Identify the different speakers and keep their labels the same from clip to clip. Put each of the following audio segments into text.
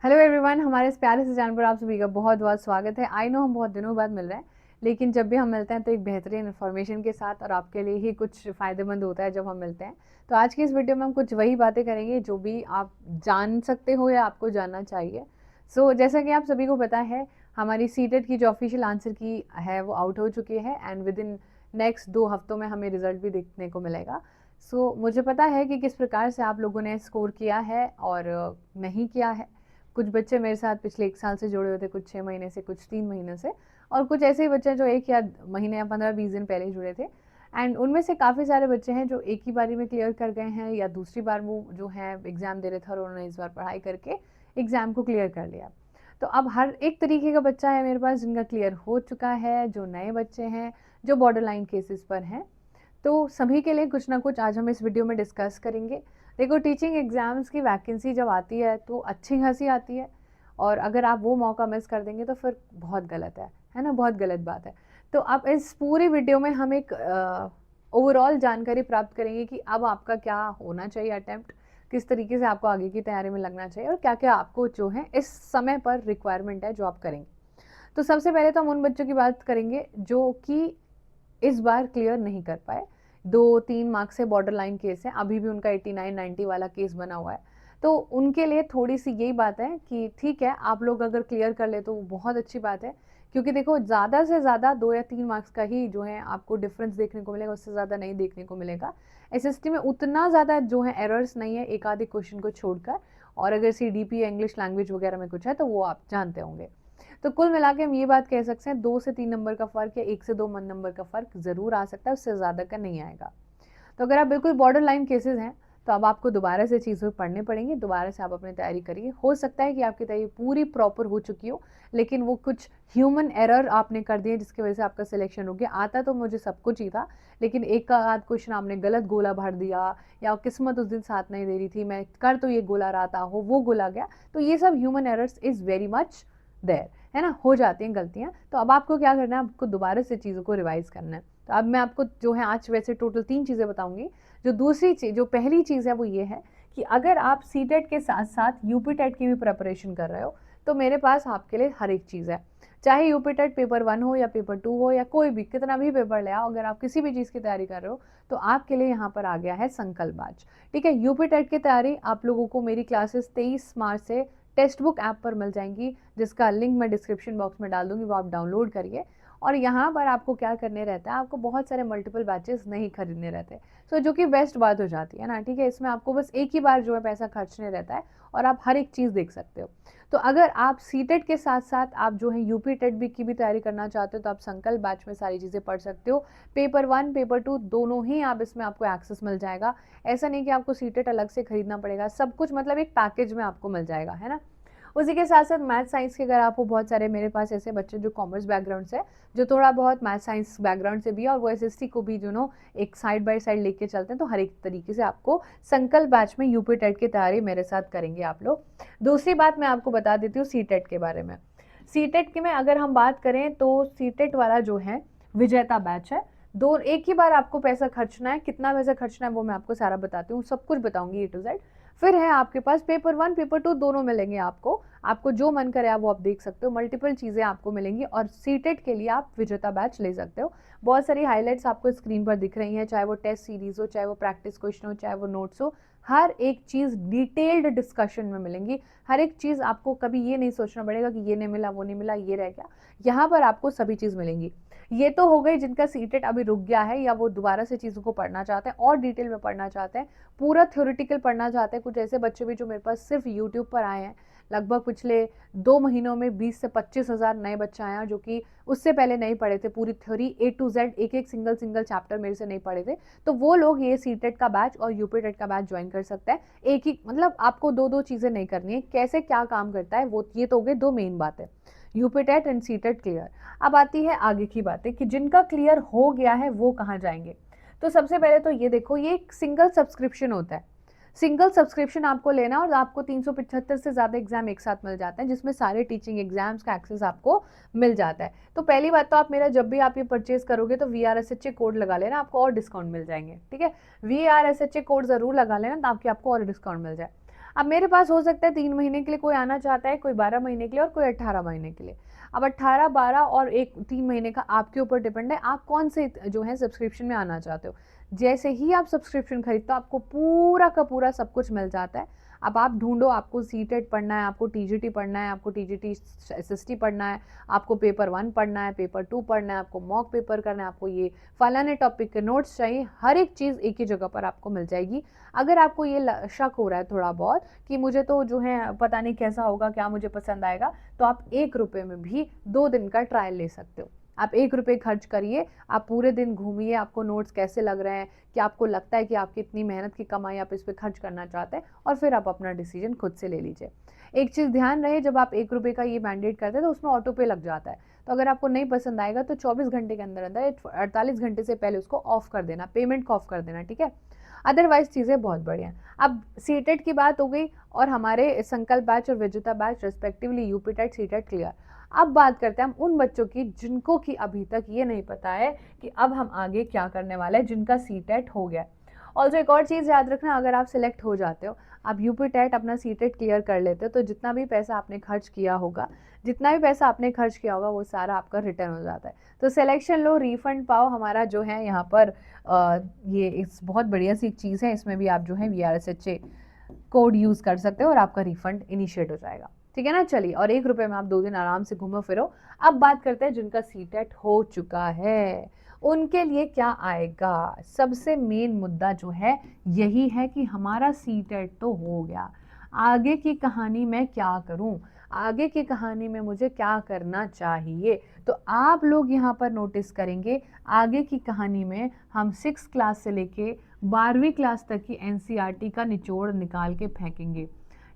Speaker 1: Hello everyone, हमारे इस प्यारे से चैनल पर आप सभी का बहुत बहुत स्वागत है। आई नो हम बहुत दिनों बाद मिल रहे हैं, लेकिन जब भी हम मिलते हैं तो एक बेहतरीन इन्फॉर्मेशन के साथ और आपके लिए ही कुछ फ़ायदेमंद होता है जब हम मिलते हैं। तो आज की इस वीडियो में हम कुछ वही बातें करेंगे जो भी आप जान सकते हो या आपको जानना चाहिए। जैसा कि आप सभी को पता है, हमारी सीटेट की जो ऑफिशियल आंसर की है वो आउट हो चुकी है एंड विद इन नेक्स्ट 2 हफ्तों में हमें रिजल्ट भी देखने को मिलेगा। मुझे पता है कि किस प्रकार से आप लोगों ने स्कोर किया है और नहीं किया है। कुछ बच्चे मेरे साथ पिछले 1 साल से जुड़े हुए थे, कुछ 6 महीने से, कुछ 3 महीने से, और कुछ ऐसे ही बच्चे जो 1 या महीने या 15-20 दिन पहले ही जुड़े थे। एंड उनमें से काफ़ी सारे बच्चे हैं जो एक ही बारी में क्लियर कर गए हैं या दूसरी बार वो जो है एग्ज़ाम दे रहे थे और उन्होंने इस बार पढ़ाई करके एग्ज़ाम को क्लियर कर लिया। तो अब हर एक तरीके का बच्चा है मेरे पास जिनका क्लियर हो चुका है, जो नए बच्चे हैं, जो बॉर्डर लाइन केसेस पर हैं। तो सभी के लिए कुछ ना कुछ आज हम इस वीडियो में डिस्कस करेंगे। देखो, टीचिंग एग्ज़ाम्स की वैकेंसी जब आती है तो अच्छी खासी आती है, और अगर आप वो मौका मिस कर देंगे तो फिर बहुत गलत है ना, बहुत गलत बात है। तो अब इस पूरी वीडियो में हम एक ओवरऑल जानकारी प्राप्त करेंगे कि अब आपका क्या होना चाहिए अटेम्प्ट, किस तरीके से आपको आगे की तैयारी में लगना चाहिए और क्या क्या आपको जो है इस समय पर रिक्वायरमेंट है जो आप करेंगे। तो सबसे पहले तो हम उन बच्चों की बात करेंगे जो कि इस बार क्लियर नहीं कर पाए। 2-3 मार्क्स से बॉर्डर लाइन केस है, अभी भी उनका 89-90 वाला केस बना हुआ है। तो उनके लिए थोड़ी सी यही बात है कि ठीक है, आप लोग अगर क्लियर कर ले तो वो बहुत अच्छी बात है, क्योंकि देखो ज़्यादा से ज़्यादा 2 या 3 मार्क्स का ही जो है आपको डिफरेंस देखने को मिलेगा, उससे ज़्यादा नहीं देखने को मिलेगा। एसएसटी में उतना ज़्यादा जो है एरर्स नहीं है, एक आधे क्वेश्चन को छोड़कर। और अगर सीडीपी या इंग्लिश लैंग्वेज वगैरह में कुछ है तो वो आप जानते होंगे। तो कुल मिला के हम ये बात कह सकते हैं, 2 से 3 नंबर का फ़र्क या 1 से 2 नंबर का फ़र्क ज़रूर आ सकता है, उससे ज़्यादा का नहीं आएगा। तो अगर आप बिल्कुल बॉर्डर लाइन केसेस हैं तो अब आपको दोबारा से चीज़ें पढ़नी पड़ेंगी, दोबारा से आप अपनी तैयारी करिए। हो सकता है कि आपकी तैयारी पूरी प्रॉपर हो चुकी हो, लेकिन वो कुछ ह्यूमन एरर आपने कर दिए जिसकी वजह से आपका सिलेक्शन हो गया। आता तो मुझे सब कुछ ही था, लेकिन एक का आध क्वेश्चन आपने गलत गोला भर दिया, या किस्मत उस दिन साथ नहीं दे रही थी, मैं कर तो ये गोला रहा था, हो वो गोला गया। तो ये सब human errors is very much there, है ना, हो जाती हैं गलतियाँ। तो अब आपको क्या करना है, आपको दोबारा से चीज़ों को रिवाइज़ करना है। तो अब मैं आपको जो है आज वैसे टोटल 3 चीज़ें बताऊँगी। जो पहली चीज़ है वो ये है कि अगर आप सीटेट के साथ-साथ यूपी टेट की भी प्रिपरेशन कर रहे हो, तो मेरे पास आपके लिए हर एक चीज़ है। चाहे यूपी टेट पेपर 1 हो या पेपर 2 हो या कोई भी कितना भी पेपर ले आओ, अगर आप किसी भी चीज़ की तैयारी कर रहे हो, तो आपके लिए यहाँ पर आ गया है संकल्प बैच। ठीक है, यूपी टेट की तैयारी आप लोगों को मेरी क्लासेस 23 मार्च से टेक्स्ट बुक ऐप पर मिल जाएंगी, जिसका लिंक मैं डिस्क्रिप्शन बॉक्स में डाल दूंगी, वो आप डाउनलोड करिए। और यहाँ पर आपको क्या करने रहता है, आपको बहुत सारे मल्टीपल बैचेस नहीं खरीदने रहते। जो कि बेस्ट बात हो जाती है ना। ठीक है, इसमें आपको बस एक ही बार जो है पैसा खर्चने रहता है और आप हर एक चीज़ देख सकते हो। तो अगर आप सीटेट के साथ साथ आप जो है यूपी टेट भी की भी तैयारी करना चाहते हो, तो आप संकल्प बैच में सारी चीज़ें पढ़ सकते हो। पेपर 1 पेपर 2 दोनों ही आप इसमें आपको एक्सेस मिल जाएगा। ऐसा नहीं कि आपको सीटेट अलग से खरीदना पड़ेगा, सब कुछ मतलब एक पैकेज में आपको मिल जाएगा, है ना। उसी के साथ साथ मैथ साइंस के अगर आपको बहुत सारे, मेरे पास ऐसे बच्चे जो कॉमर्स बैकग्राउंड से, जो थोड़ा बहुत मैथ साइंस बैकग्राउंड से भी है और वो एसएसटी को भी एक साइड बाय साइड लेके चलते हैं, तो हर एक तरीके से आपको संकल्प बैच में यूपी टेट की तैयारी मेरे साथ करेंगे आप लोग। दूसरी बात मैं आपको बता देती हूँ सी टेट के बारे में। सी टेट की में अगर हम बात करें तो सी टेट वाला जो है विजेता बैच है। दो एक ही बार आपको पैसा खर्चना है, कितना पैसा खर्चना है वो मैं आपको सारा बताती हूँ, सब कुछ बताऊंगी ए टू जेड। फिर है आपके पास पेपर 1 पेपर 2 दोनों मिलेंगे आपको। आपको जो मन करे आप वो आप देख सकते हो, मल्टीपल चीज़ें आपको मिलेंगी और सीटेट के लिए आप विजेता बैच ले सकते हो। बहुत सारी हाइलाइट्स आपको स्क्रीन पर दिख रही हैं, चाहे वो टेस्ट सीरीज हो, चाहे वो प्रैक्टिस क्वेश्चन हो, चाहे वो नोट्स हो, हर एक चीज़ डिटेल्ड डिस्कशन में मिलेंगी। हर एक चीज़ आपको कभी ये नहीं सोचना पड़ेगा कि ये नहीं मिला, वो नहीं मिला, ये रह गया। यहाँ पर आपको सभी चीज़ मिलेंगी। ये तो हो गई जिनका सीटेट अभी रुक गया है या वो दोबारा से चीज़ों को पढ़ना चाहते हैं और डिटेल में पढ़ना चाहते हैं, पूरा थ्योरेटिकल पढ़ना चाहते हैं। कुछ ऐसे बच्चे भी जो मेरे पास सिर्फ यूट्यूब पर आए हैं, लगभग पिछले 2 महीनों में 20 से 25 हज़ार नए बच्चे आए हैं जो कि उससे पहले नहीं पढ़े थे, पूरी थ्योरी ए टू जेड एक एक सिंगल सिंगल चैप्टर मेरे से नहीं पढ़े थे। तो वो लोग ये सीटेट का बैच और यूपी टेट का बैच ज्वाइन कर सकते हैं। एक ही मतलब आपको दो दो चीज़ें नहीं करनी है, कैसे क्या काम करता है वो, ये तो हो गए दो मेन बातें, UP TET and CTET clear. अब आती है आगे की बातें कि जिनका क्लियर हो गया है वो कहाँ जाएंगे। तो सबसे पहले तो ये देखो, ये एक सिंगल सब्सक्रिप्शन होता है। सिंगल सब्सक्रिप्शन आपको लेना और आपको 375 से ज़्यादा एग्जाम एक साथ मिल जाते हैं, जिसमें सारे टीचिंग एग्जाम्स का एक्सेस आपको मिल जाता है। तो पहली बात तो आप मेरा जब भी आप ये परचेज करोगे तो VRSHA कोड लगा लेना, आपको और डिस्काउंट मिल जाएंगे। ठीक है, VRSHA कोड ज़रूर लगा लेना ताकि आपको और डिस्काउंट मिल जाए। अब मेरे पास हो सकता है 3 महीने के लिए कोई आना चाहता है, कोई 12 महीने के लिए और कोई 18 महीने के लिए। अब 18, 12 और एक 3 महीने का आपके ऊपर डिपेंड है, आप कौन से जो है सब्सक्रिप्शन में आना चाहते हो। जैसे ही आप सब्सक्रिप्शन खरीदते हो आपको पूरा का पूरा सब कुछ मिल जाता है। अब आप ढूंढो, आपको सीटेट पढ़ना है, आपको टीजीटी पढ़ना है, आपको टीजीटी एसएसटी पढ़ना है, आपको पेपर 1 पढ़ना है, पेपर 2 पढ़ना है, आपको मॉक पेपर करना है, आपको ये फलाने टॉपिक के नोट्स चाहिए, हर एक चीज़ एक ही जगह पर आपको मिल जाएगी। अगर आपको ये शक हो रहा है थोड़ा बहुत कि मुझे तो जो है पता नहीं कैसा होगा, क्या मुझे पसंद आएगा, तो आप 1 रुपये में भी 2 दिन का ट्रायल ले सकते हो। आप 1 रुपये खर्च करिए, आप पूरे दिन घूमिए, आपको नोट्स कैसे लग रहे हैं, कि आपको लगता है कि आपकी इतनी मेहनत की कमाई आप इस पे खर्च करना चाहते हैं, और फिर आप अपना डिसीजन खुद से ले लीजिए। एक चीज़ ध्यान रहे, जब आप 1 रुपये का ये मैंडेट करते हैं तो उसमें ऑटो पे लग जाता है, तो अगर आपको नहीं पसंद आएगा तो 24 घंटे के अंदर अंदर 48 घंटे से पहले उसको ऑफ कर देना, पेमेंट को ऑफ कर देना, ठीक है। अदरवाइज चीज़ें बहुत बढ़िया हैं। अब सीटेट की बात हो गई और हमारे संकल्प बैच और Vijeta batch respectively UP TET CTET clear. अब बात करते हैं हम उन बच्चों की जिनको कि अभी तक ये नहीं पता है कि अब हम आगे क्या करने वाले हैं, जिनका सीटेट हो गया। ऑल्सो एक और चीज़ याद रखना, अगर आप सिलेक्ट हो जाते हो, आप यूपी टेट अपना सीटेट क्लियर कर लेते हो, तो जितना भी पैसा आपने खर्च किया होगा, वो सारा आपका रिटर्न हो जाता है। तो सिलेक्शन लो, रिफंड पाओ, हमारा जो है यहाँ पर ये इस बहुत बढ़िया सी चीज़ है, इसमें भी आप जो है VRSHA कोड यूज़ कर सकते हो और आपका रिफंड इनिशिएट हो जाएगा, ठीक है ना। चलिए, और 1 रुपये में आप 2 दिन आराम से घूमो फिरो। अब बात करते हैं जिनका सीटेट हो चुका है, उनके लिए क्या आएगा। सबसे मेन मुद्दा जो है यही है कि हमारा सीटेट तो हो गया, आगे की कहानी मैं क्या करूं, आगे की कहानी में मुझे क्या करना चाहिए। तो आप लोग यहाँ पर नोटिस करेंगे, आगे की कहानी में हम 6 क्लास से लेके 12वीं क्लास तक की NCERT का निचोड़ निकाल के फेंकेंगे,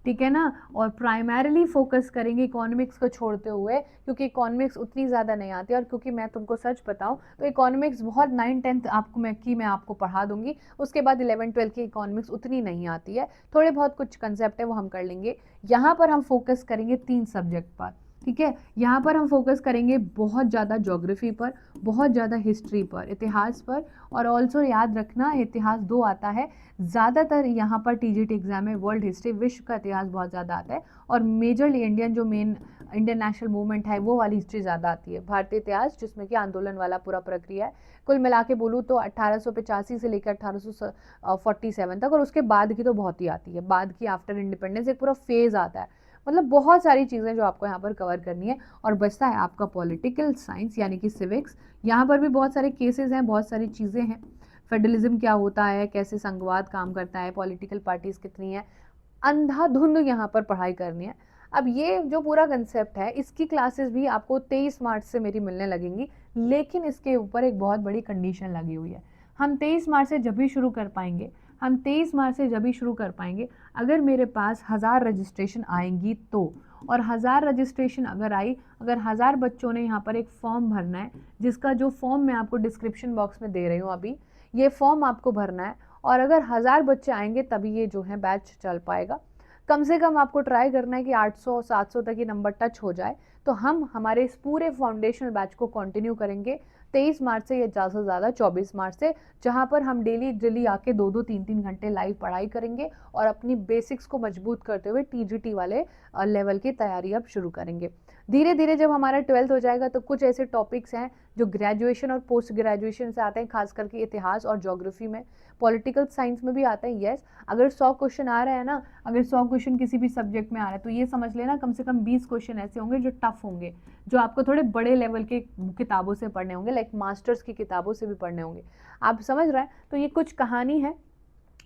Speaker 1: ठीक है ना। और प्राइमरीली फोकस करेंगे इकोनॉमिक्स को छोड़ते हुए, क्योंकि इकोनॉमिक्स उतनी ज़्यादा नहीं आती, और क्योंकि मैं तुमको सच बताऊं तो इकोनॉमिक्स बहुत 9, 10 आपको मैं आपको पढ़ा दूंगी, उसके बाद 11, 12 की इकोनॉमिक्स उतनी नहीं आती है, थोड़े बहुत कुछ कंसेप्ट है वो हम कर लेंगे। यहाँ पर हम फोकस करेंगे 3 सब्जेक्ट पर, ठीक है। यहाँ पर हम फोकस करेंगे बहुत ज़्यादा ज्योग्राफी पर, बहुत ज़्यादा हिस्ट्री पर, इतिहास पर, और ऑल्सो याद रखना इतिहास 2 आता है ज़्यादातर यहाँ पर TGT एग्जाम में, वर्ल्ड हिस्ट्री, विश्व का इतिहास बहुत ज़्यादा आता है, और मेजरली इंडियन जो मेन इंडियन नेशनल मूवमेंट है वो वाली हिस्ट्री ज़्यादा आती है, भारतीय इतिहास जिसमें कि आंदोलन वाला पूरा प्रक्रिया है। कुल मिला के बोलूँ तो 1885 से लेकर 1847 तक, और उसके बाद की तो बहुत ही आती है, बाद की आफ्टर इंडिपेंडेंस एक पूरा फेज आता है। मतलब बहुत सारी चीज़ें जो आपको यहाँ पर कवर करनी है, और बचता है आपका पॉलिटिकल साइंस यानी कि सिविक्स। यहाँ पर भी बहुत सारे केसेस हैं, बहुत सारी चीज़ें हैं, फेडरलिज्म क्या होता है, कैसे संघवाद काम करता है, पॉलिटिकल पार्टीज कितनी है, अंधाधुंध यहाँ पर पढ़ाई करनी है। अब ये जो पूरा कंसेप्ट है, इसकी क्लासेस भी आपको 23 मार्च से मेरी मिलने लगेंगी, लेकिन इसके ऊपर एक बहुत बड़ी कंडीशन लगी हुई है। हम 23 मार्च से जब भी शुरू कर पाएंगे, अगर मेरे पास 1000 रजिस्ट्रेशन आएंगी तो, और 1000 रजिस्ट्रेशन अगर आई, अगर 1000 बच्चों ने यहाँ पर एक फॉर्म भरना है, जिसका जो फॉर्म मैं आपको डिस्क्रिप्शन बॉक्स में दे रही हूँ अभी, ये फॉर्म आपको भरना है, और अगर 1000 बच्चे आएंगे तभी ये जो है बैच चल पाएगा। कम से कम आपको ट्राई करना है कि 800 700 तक ये नंबर टच हो जाए, तो हम हमारे इस पूरे फाउंडेशनल बैच को कंटिन्यू करेंगे 23 मार्च से, या ज़्यादा से ज़्यादा 24 मार्च से, जहाँ पर हम डेली आके 2-2 3-3 घंटे लाइव पढ़ाई करेंगे, और अपनी बेसिक्स को मजबूत करते हुए TGT वाले लेवल की तैयारी अब शुरू करेंगे। धीरे धीरे जब हमारा 12th हो जाएगा तो कुछ ऐसे टॉपिक्स हैं जो ग्रेजुएशन और पोस्ट ग्रेजुएशन से आते हैं, खास करके इतिहास और ज्योग्राफी में, पॉलिटिकल साइंस में भी आता है। यस, अगर 100 क्वेश्चन आ रहा है ना, अगर 100 क्वेश्चन किसी भी सब्जेक्ट में आ रहा है, तो ये समझ लेना कम से कम 20 क्वेश्चन ऐसे होंगे जो टफ होंगे, जो आपको थोड़े बड़े लेवल के किताबों से पढ़ने होंगे, लाइक मास्टर्स की किताबों से भी पढ़ने होंगे। आप समझ रहे हैं, तो ये कुछ कहानी है।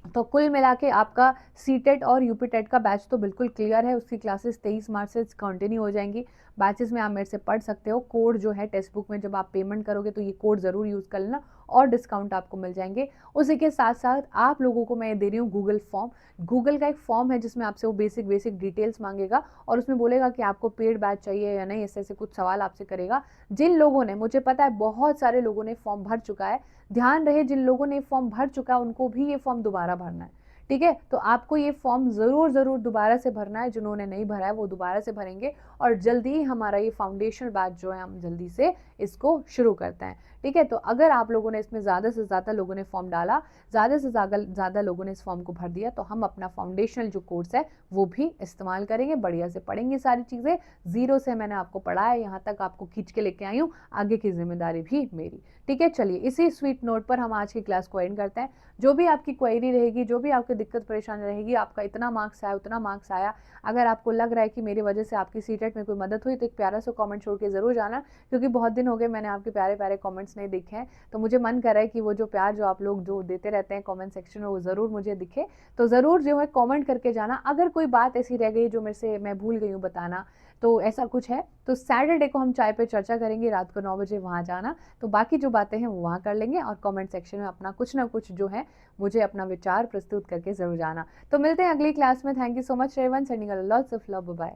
Speaker 1: तो कुल मिला के आपका सीटेट और यूपी टेट का बैच तो बिल्कुल क्लियर है, उसकी क्लासेस 23 मार्च से कंटिन्यू हो जाएंगी। बैचेस में आप मेरे से पढ़ सकते हो, कोड जो है टेक्स्ट बुक में जब आप पेमेंट करोगे तो ये कोड ज़रूर यूज़ कर लेना, और डिस्काउंट आपको मिल जाएंगे। उसी के साथ साथ आप लोगों को मैं दे रही हूँ गूगल फॉर्म। गूगल का एक फॉर्म है जिसमें आपसे वो बेसिक डिटेल्स मांगेगा, और उसमें बोलेगा कि आपको पेड बैच चाहिए या नहीं, ऐसे ऐसे कुछ सवाल आपसे करेगा। जिन लोगों ने, मुझे पता है बहुत सारे लोगों ने फॉर्म भर चुका है, ध्यान रहे जिन लोगों ने फॉर्म भर चुका है उनको भी ये फॉर्म दोबारा भरना है, ठीक है। तो आपको ये फॉर्म ज़रूर दोबारा से भरना है, जिन्होंने नहीं भरा है वो दोबारा से भरेंगे और जल्दी ही हमारा ये फाउंडेशन बैच जो है हम जल्दी से इसको शुरू करते हैं, ठीक है। तो अगर आप लोगों ने इसमें ज़्यादा से ज़्यादा लोगों ने फॉर्म डाला, ज़्यादा से ज़्यादा लोगों ने इस फॉर्म को भर दिया, तो हम अपना फाउंडेशनल जो कोर्स है वो भी इस्तेमाल करेंगे, बढ़िया से पढ़ेंगे सारी चीज़ें। ज़ीरो से मैंने आपको पढ़ाया, यहाँ तक आपको खींच के लेके आई हूँ, आगे की जिम्मेदारी भी मेरी, ठीक है। चलिए इसी स्वीट नोट पर हम आज की क्लास को एंड करते हैं। जो भी आपकी क्वेरी रहेगी, जो भी आपकी दिक्कत परेशानी रहेगी, आपका इतना मार्क्स आया उतना मार्क्स आया, अगर आपको लग रहा है कि मेरी वजह से आपकी सीटेट में कोई मदद हुई तो एक प्यारा सा कमेंट छोड़ के ज़रूर जाना, क्योंकि बहुत दिन हो गए मैंने आपके प्यारे प्यारे कमेंट्स नहीं देखे हैं। तो मुझे मन कर रहा है कि वो जो प्यार जो आप लोग जो देते रहते हैं कमेंट सेक्शन में वो ज़रूर मुझे दिखे। तो ज़रूर जो है कमेंट करके जाना। अगर कोई बात ऐसी रह गई जो मेरे से मैं भूल गई हूँ बताना, तो ऐसा कुछ है तो सैटरडे को हम चाय पे चर्चा करेंगे, रात को 9 बजे वहाँ जाना। तो बाकी जो बातें हैं वो वहाँ कर लेंगे और कमेंट सेक्शन में अपना कुछ ना कुछ जो है मुझे अपना विचार प्रस्तुत करके ज़रूर जाना। तो मिलते हैं अगली क्लास में। Thank you so much everyone, sending lots of love, bye.